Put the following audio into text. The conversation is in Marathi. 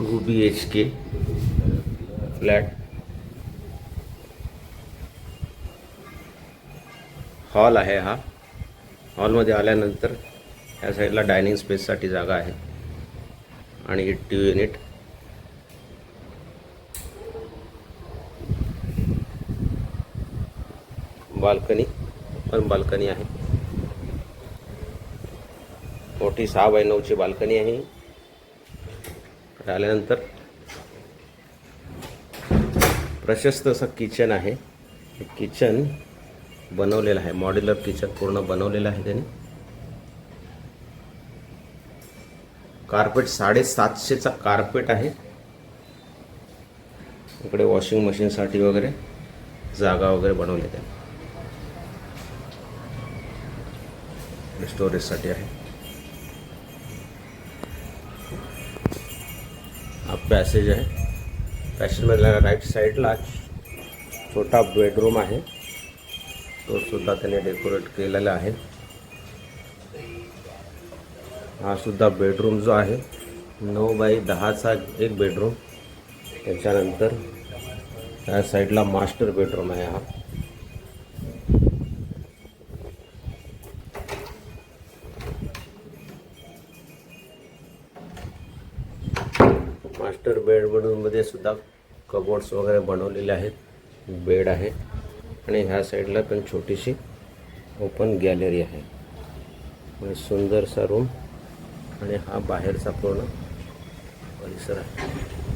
2 BHK फ्लॅट. हॉल आहे हा. हॉलमध्ये आल्यानंतर या साईडला डायनिंग स्पेससाठी जागा आहे आणि टीव्ही युनिट. बाल्कनी, पण बाल्कनी आहे. मोठी 6x9ची बाल्कनी आहे. आल्यानंतर प्रशस्त असं किचन आहे. किचन बनवलेलं आहे, मॉड्युलर किचन पूर्ण बनवलेलं आहे त्याने. कार्पेट 750चा कार्पेट आहे. इकडे वॉशिंग मशीनसाठी वगैरे जागा वगैरे बनवली त्याने. स्टोरेजसाठी आहे. हा पॅसेज आहे. पॅसेजमधल्या राईट साईडला छोटा बेडरूम आहे, तो सुद्धा त्याने डेकोरेट केलेला आहे. हा सुद्धा बेडरूम जो आहे 9x10चा एक बेडरूम. त्याच्यानंतर या साईडला मास्टर बेडरूम आहे. हा मास्टर बेडरूममध्ये सुद्धा कबोर्ड्स वगैरे बनवलेले आहेत. बेड आहे आणि ह्या साईडला पण छोटीशी ओपन गॅलरी आहे. म्हणजे सुंदरसा रूम आणि हा बाहेरचा पूर्ण परिसर आहे.